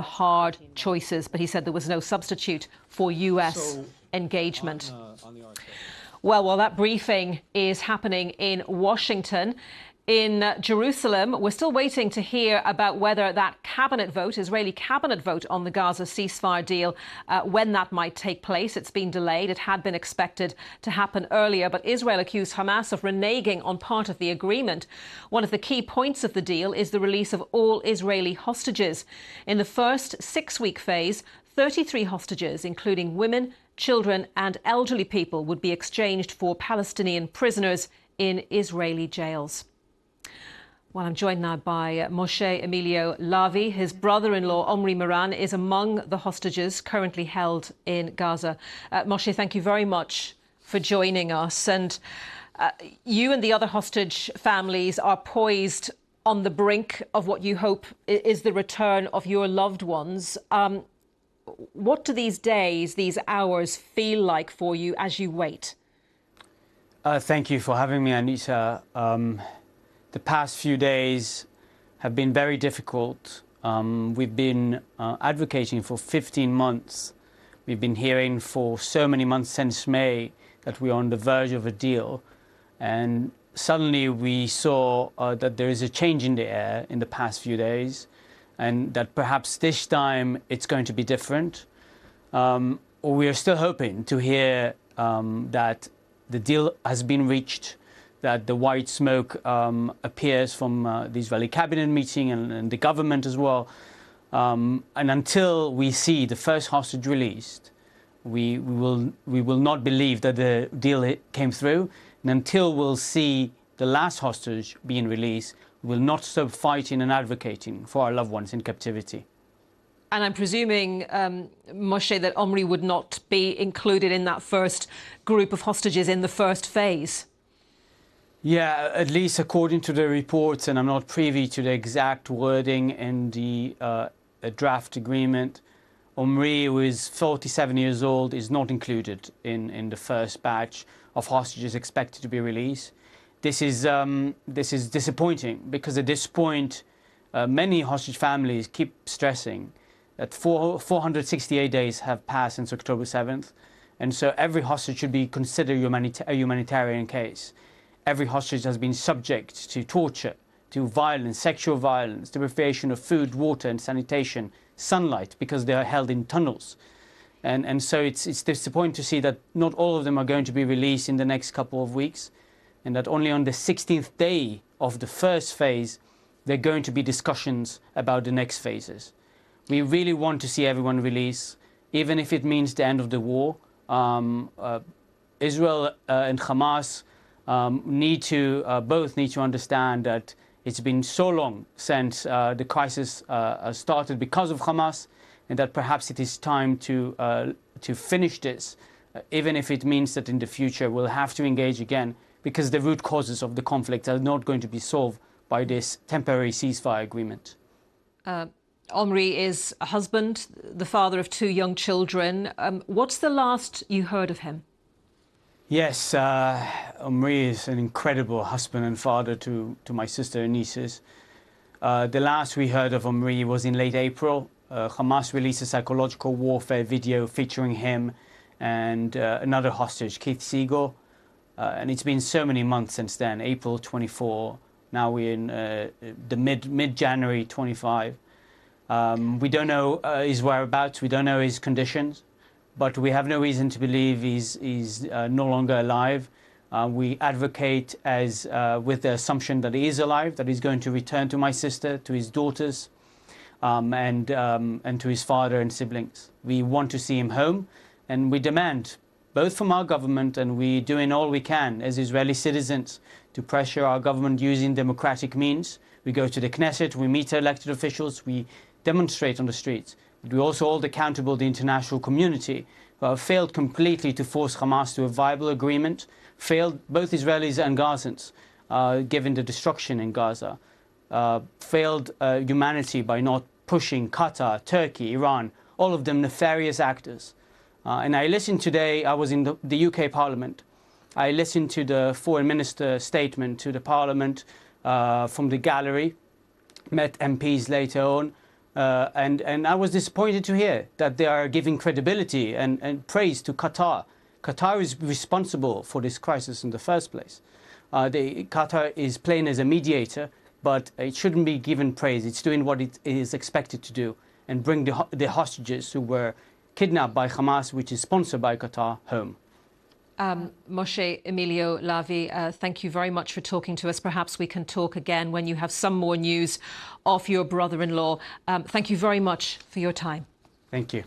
hard choices, but he said there was no substitute for US engagement. Well, while that briefing is happening in Washington, in Jerusalem, we're still waiting to hear about whether that cabinet vote, Israeli cabinet vote on the Gaza ceasefire deal, when that might take place. It's been delayed. It had been expected to happen earlier, but Israel accused Hamas of reneging on part of the agreement. One of the key points of the deal is the release of all Israeli hostages. In the first 6-week phase, 33 hostages, including women, children and elderly people, would be exchanged for Palestinian prisoners in Israeli jails. Well, I'm joined now by Moshe Emilio Lavi. His brother-in-law, Omri Miran, is among the hostages currently held in Gaza. Moshe, thank you very much for joining us. And you and the other hostage families are poised on the brink of what you hope is the return of your loved ones. What do these days, these hours feel like for you as you wait? Thank you for having me, Anita. The past few days have been very difficult. We've been advocating for 15 months. We've been hearing for so many months since May that we're on the verge of a deal. And suddenly we saw that there is a change in the air in the past few days, and that perhaps this time it's going to be different. We are still hoping to hear that the deal has been reached, that the white smoke appears from the Israeli cabinet meeting and the government as well. And until we see the first hostage released, we will not believe that the deal came through. And until we'll see the last hostage being released, we will not stop fighting and advocating for our loved ones in captivity. And I'm presuming, Moshe, that Omri would not be included in that first group of hostages in the first phase. Yeah, at least according to the reports, and I'm not privy to the exact wording in the draft agreement, Omri, who is 47 years old, is not included in the first batch of hostages expected to be released. This is disappointing, because at this point, many hostage families keep stressing that 468 days have passed since October 7th, and so every hostage should be considered a humanitarian case. Every hostage has been subject to torture, to violence, sexual violence, deprivation of food, water and sanitation, sunlight, because they are held in tunnels. And so it's disappointing to see that not all of them are going to be released in the next couple of weeks, and that only on the 16th day of the first phase, there are going to be discussions about the next phases. We really want to see everyone released, even if it means the end of the war. Israel and Hamas both need to understand that it's been so long since the crisis started because of Hamas, and that perhaps it is time to finish this, even if it means that in the future we'll have to engage again, because the root causes of the conflict are not going to be solved by this temporary ceasefire agreement. Omri is a husband, the father of 2 young children. What's the last you heard of him? Yes, Omri is an incredible husband and father to my sister and nieces. The last we heard of Omri was in late April. Hamas released a psychological warfare video featuring him and another hostage, Keith Siegel. And it's been so many months since then, April 24. Now we're in the mid-January 25. We don't know his whereabouts, we don't know his conditions, but we have no reason to believe he's no longer alive. We advocate with the assumption that he is alive, that he's going to return to my sister, to his daughters, and to his father and siblings. We want to see him home, and we demand, both from our government, and we're doing all we can as Israeli citizens to pressure our government using democratic means. We go to the Knesset, we meet elected officials, we demonstrate on the streets. But we also hold accountable the international community, who have failed completely to force Hamas to a viable agreement, failed both Israelis and Gazans, given the destruction in Gaza, failed humanity by not pushing Qatar, Turkey, Iran, all of them nefarious actors. And I listened today, I was in the UK Parliament, I listened to the Foreign Minister's statement to the Parliament from the gallery, met MPs later on. And I was disappointed to hear that they are giving credibility and praise to Qatar. Qatar is responsible for this crisis in the first place. Qatar is playing as a mediator, but it shouldn't be given praise. It's doing what it is expected to do and bring the hostages who were kidnapped by Hamas, which is sponsored by Qatar, home. Moshe Emilio Lavi, thank you very much for talking to us. Perhaps we can talk again when you have some more news of your brother-in-law. Thank you very much for your time. Thank you.